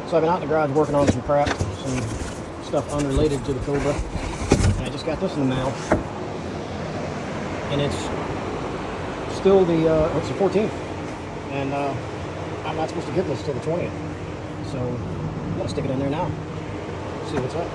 So I've been out in the garage working on some crap, some stuff unrelated to the Cobra, and I just got this in the mail, and it's still it's the 14th, and I'm not supposed to get this till the 20th, so I'm gonna stick it in there now, see what's up.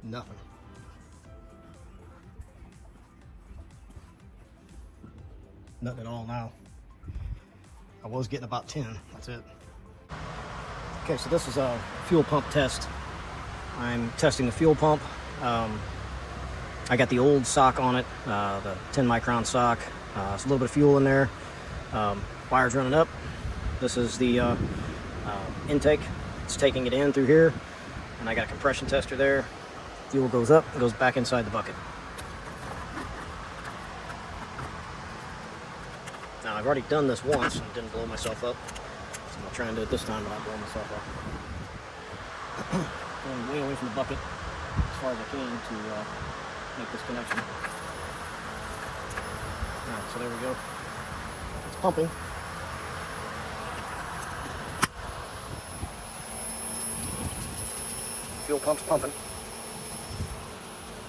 Nothing. Nothing at all now. I was getting about 10, that's it. Okay, so this is a fuel pump test. I'm testing the fuel pump. I got the old sock on it, the 10 micron sock. There's a little bit of fuel in there. Wire's running up. This is the intake. It's taking it in through here. And I got a compression tester there. Fuel goes up and goes back inside the bucket. Now, I've already done this once and didn't blow myself up. So I'm going to try and do it this time without blowing myself up. Going way away from the bucket as far as I can to make this connection. Alright, so there we go. It's pumping. Fuel pump's pumping.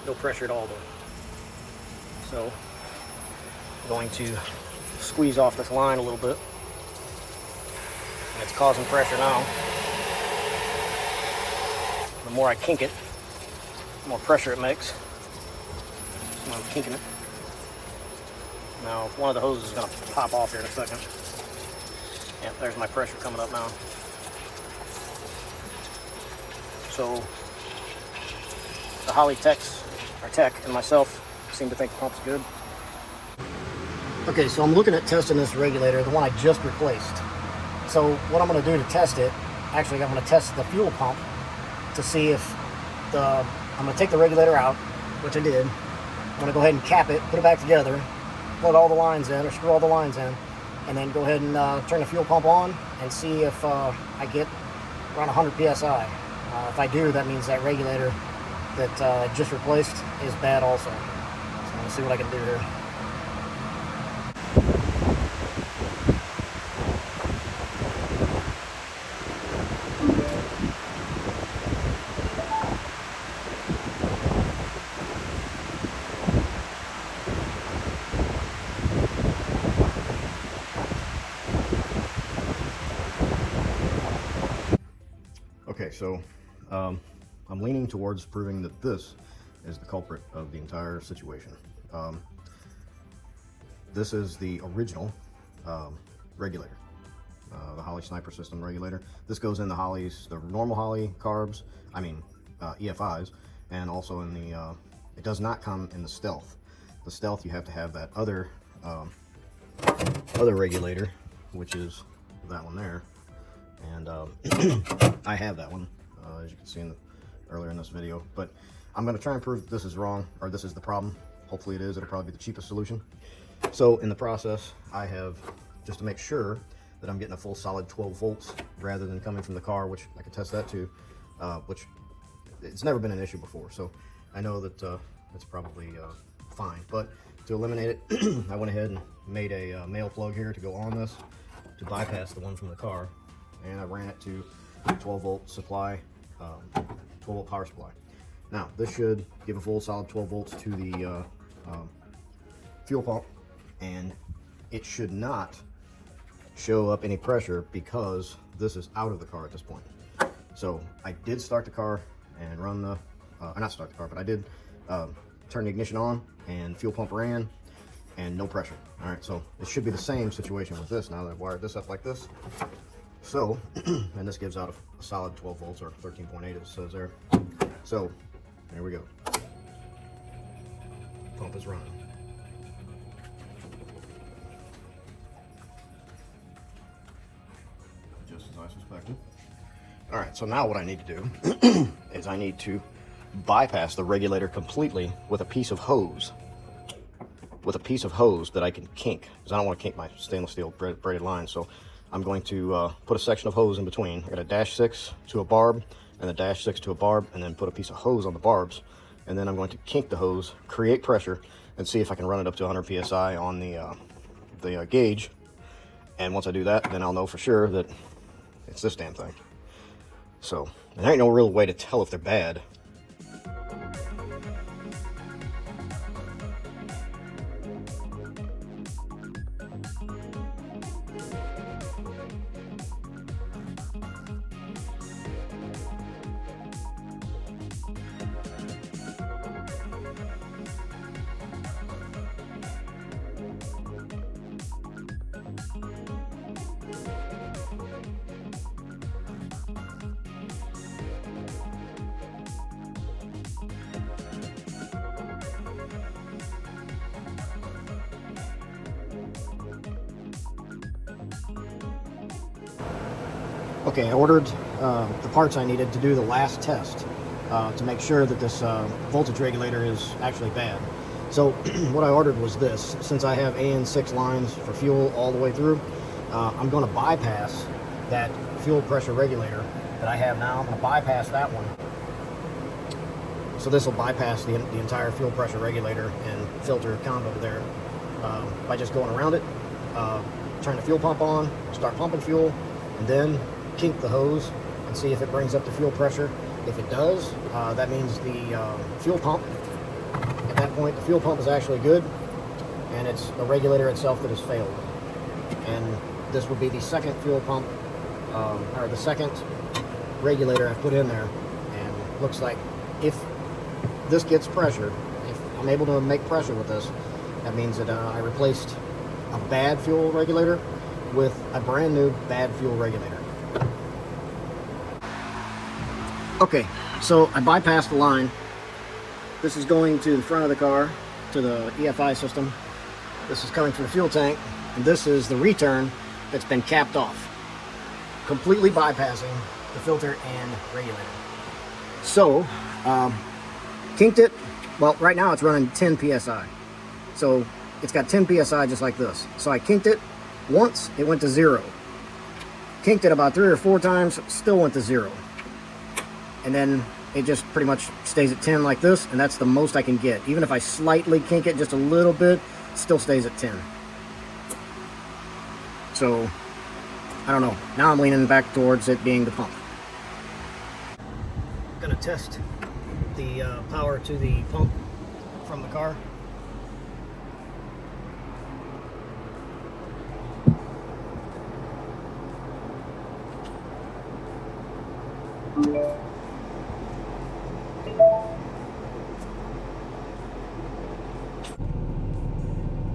No pressure at all though. So I'm going to squeeze off this line a little bit. And it's causing pressure now. The more I kink it, the more pressure it makes. So I'm kinking it. Now one of the hoses is going to pop off here in a second. Yep, there's my pressure coming up now. So the Holley Tech and myself seem to think the pump's good. Okay, so I'm looking at testing this regulator, the one I just replaced. So what I'm going to do to test it, actually I'm going to test the fuel pump to see if I'm going to take the regulator out, which I did. I'm going to go ahead and cap it, put it back together, plug all the lines in, or screw all the lines in, and then go ahead and turn the fuel pump on and see if I get around 100 psi. If I do, that means that regulator that I just replaced is bad also. So I'm going to see what I can do here. Okay, so I'm leaning towards proving that this is the culprit of the entire situation. This is the original regulator, the Holley Sniper System regulator. This goes in the Holley's, the normal Holley carbs, EFIs, and also in the, it does not come in the Stealth. the Stealth, you have to have that other other regulator, which is that one there. And I have that one, as you can see earlier in this video. But I'm going to try and prove that this is wrong, or this is the problem. Hopefully it is. It'll probably be the cheapest solution. So in the process, I have, just to make sure that I'm getting a full solid 12 volts rather than coming from the car, which I can test that too, which it's never been an issue before. So I know that it's probably fine. But to eliminate it, I went ahead and made a male plug here to go on this to bypass the one from the car. And I ran it to 12 volt supply, 12 volt power supply. Now this should give a full solid 12 volts to the fuel pump, and it should not show up any pressure because this is out of the car at this point. So I did start the car and run the, not start the car, but I did turn the ignition on and fuel pump ran and no pressure. All right, so it should be the same situation with this now that I've wired this up like this. So, and this gives out a solid 12 volts or 13.8 it says there. So, there we go. Pump is running. Just as I suspected. All right, so now what I need to do is I need to bypass the regulator completely with a piece of hose. With a piece of hose that I can kink, because I don't want to kink my stainless steel braided line. So I'm going to put a section of hose in between. I got a -6 to a barb and a -6 to a barb, and then put a piece of hose on the barbs. And then I'm going to kink the hose, create pressure, and see if I can run it up to 100 psi on the gauge. And once I do that, then I'll know for sure that it's this damn thing. So there ain't no real way to tell if they're bad. Okay, I ordered the parts I needed to do the last test to make sure that this voltage regulator is actually bad. So what I ordered was this. Since I have AN6 lines for fuel all the way through, I'm going to bypass that fuel pressure regulator that I have now. I'm going to bypass that one. So this will bypass the entire fuel pressure regulator and filter combo there by just going around it, turn the fuel pump on, start pumping fuel, and then kink the hose and see if it brings up the fuel pressure. If it does, that means the fuel pump, at that point the fuel pump is actually good, and it's the regulator itself that has failed. And this would be the second fuel pump, or the second regulator I've put in there, and looks like if this gets pressure, if I'm able to make pressure with this, that means that I replaced a bad fuel regulator with a brand new bad fuel regulator. Okay, so I bypassed the line. This is going to the front of the car, to the EFI system. This is coming from the fuel tank, and this is the return that's been capped off, completely bypassing the filter and regulator. So, kinked it. Well, right now it's running 10 psi. So it's got 10 psi just like this. So I kinked it once, it went to 0. Kinked it about 3 or 4 times, still went to 0. And then it just pretty much stays at 10 like this, and that's the most I can get. Even if I slightly kink it just a little bit, it still stays at 10. So, I don't know. Now I'm leaning back towards it being the pump. I'm gonna test the power to the pump from the car.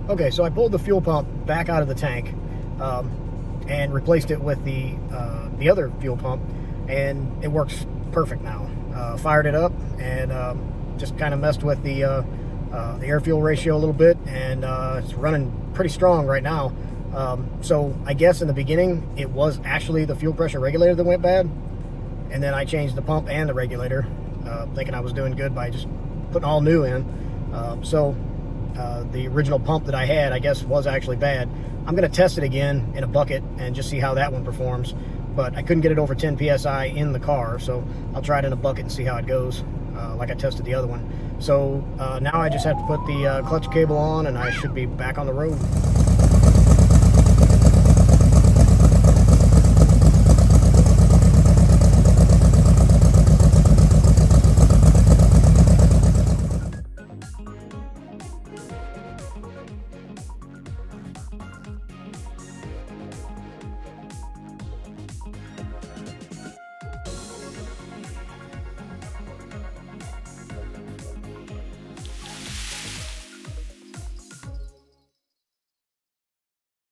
Okay, so I pulled the fuel pump back out of the tank and replaced it with the other fuel pump, and it works perfect now. Fired it up and just kind of messed with the the air-fuel ratio a little bit, and it's running pretty strong right now. So I guess in the beginning it was actually the fuel pressure regulator that went bad, and then I changed the pump and the regulator, thinking I was doing good by just putting all new in. The original pump that I had, I guess, was actually bad. I'm going to test it again in a bucket and just see how that one performs, but I couldn't get it over 10 psi in the car, so I'll try it in a bucket and see how it goes, like I tested the other one. So now I just have to put the clutch cable on, and I should be back on the road.